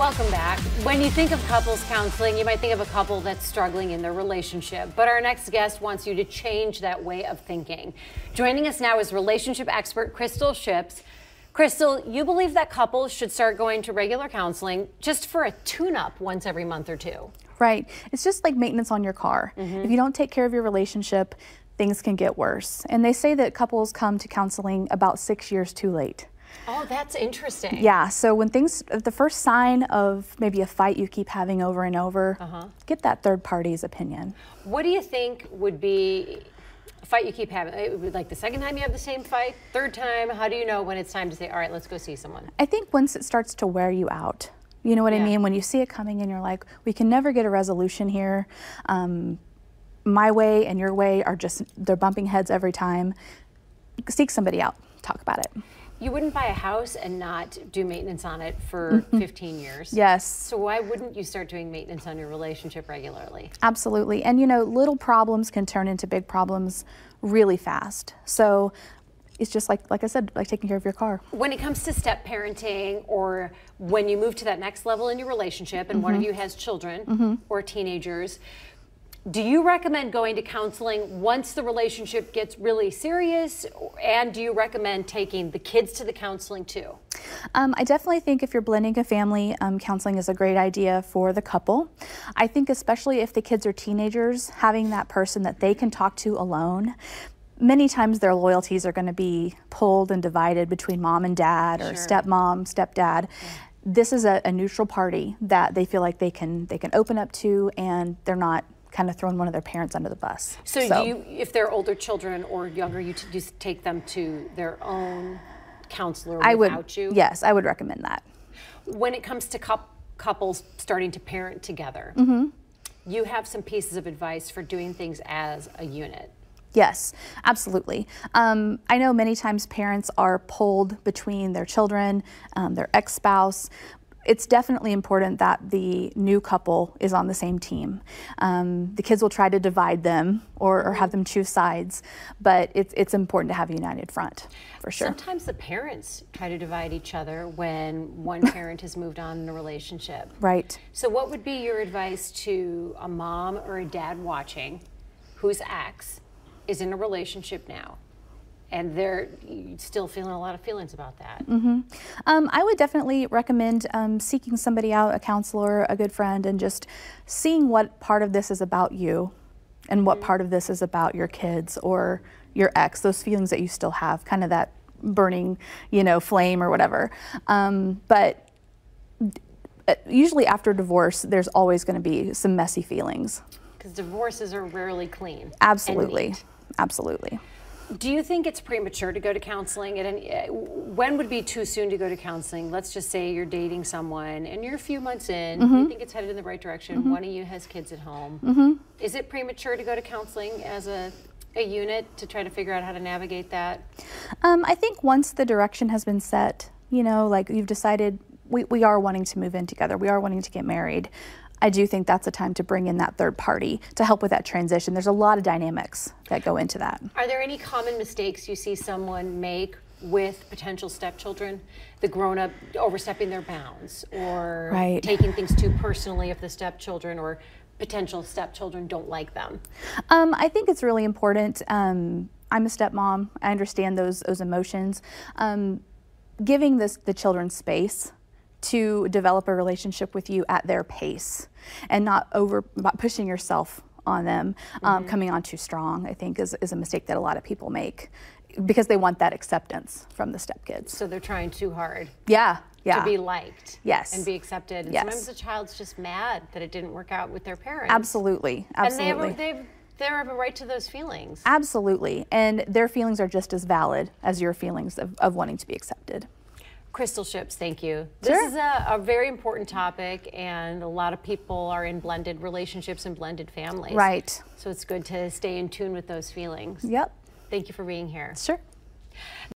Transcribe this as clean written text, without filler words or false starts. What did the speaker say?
Welcome back. When you think of couples counseling, you might think of a couple that's struggling in their relationship. But our next guest wants you to change that way of thinking. Joining us now is relationship expert Krystal Shipps. Krystal, you believe that couples should start going to regular counseling just for a tune-up once every month or two. Right. It's just like maintenance on your car. If you don't take care of your relationship, things can get worse. And they say that couples come to counseling about 6 years too late. Oh, that's interesting. Yeah, so when the first sign of maybe a fight you keep having over and over, get that third party's opinion. What do you think would be a fight you keep having? Like the second time you have the same fight, third time, how do you know when it's time to say, all right, let's go see someone? I think once it starts to wear you out, you know what I mean? When you see it coming and you're like, we can never get a resolution here. My way and your way are just, they're bumping heads every time. Seek somebody out, talk about it. You wouldn't buy a house and not do maintenance on it for 15 years. Yes. So why wouldn't you start doing maintenance on your relationship regularly? Absolutely. And you know, little problems can turn into big problems really fast. So it's just like I said, like taking care of your car. When it comes to step parenting, or when you move to that next level in your relationship and one of you has children or teenagers, do you recommend going to counseling once the relationship gets really serious, and do you recommend taking the kids to the counseling too? I definitely think if you're blending a family, counseling is a great idea for the couple. I think especially if the kids are teenagers, having that person that they can talk to alone. Many times their loyalties are going to be pulled and divided between mom and dad, or stepmom, stepdad. This is a neutral party that they feel like they can open up to, and they're not kind of throwing one of their parents under the bus. So do you, if they're older children or younger, you just take them to their own counselor without you? Yes, I would recommend that. When it comes to couples starting to parent together, you have some pieces of advice for doing things as a unit. Yes, absolutely. I know many times parents are pulled between their children, their ex-spouse. It's definitely important that the new couple is on the same team. The kids will try to divide them or have them choose sides, but it's important to have a united front, for sure. Sometimes the parents try to divide each other when one parent has moved on in a relationship. Right. So what would be your advice to a mom or a dad watching whose ex is in a relationship now, and they're still feeling a lot of feelings about that? I would definitely recommend seeking somebody out, a counselor, a good friend, and just seeing what part of this is about you and what part of this is about your kids or your ex, those feelings that you still have, kind of that burning, you know, flame or whatever. But usually after divorce, there's always going to be some messy feelings. Because divorces are rarely clean. Absolutely. Absolutely. Do you think it's premature to go to counseling? When would be too soon to go to counseling? Let's just say you're dating someone and you're a few months in, you think it's headed in the right direction, one of you has kids at home. Is it premature to go to counseling as a unit to try to figure out how to navigate that? I think once the direction has been set, you know, like you've decided we are wanting to move in together, we are wanting to get married, I do think that's a time to bring in that third party to help with that transition. There's a lot of dynamics that go into that. Are there any common mistakes you see someone make with potential stepchildren? The grown-up overstepping their bounds, or taking things too personally if the stepchildren or potential stepchildren don't like them? I think it's really important. I'm a stepmom. I understand those emotions. Giving the children space to develop a relationship with you at their pace, and not pushing yourself on them, coming on too strong, I think is a mistake that a lot of people make, because they want that acceptance from the stepkids. So they're trying too hard. Yeah. To be liked. Yes. And be accepted. And sometimes the child's just mad that it didn't work out with their parents. Absolutely. Absolutely. And they have a right to those feelings. Absolutely. And their feelings are just as valid as your feelings of wanting to be accepted. Krystal Shipps, thank you. This is a very important topic, and a lot of people are in blended relationships and blended families. Right. So it's good to stay in tune with those feelings. Yep. Thank you for being here. Sure.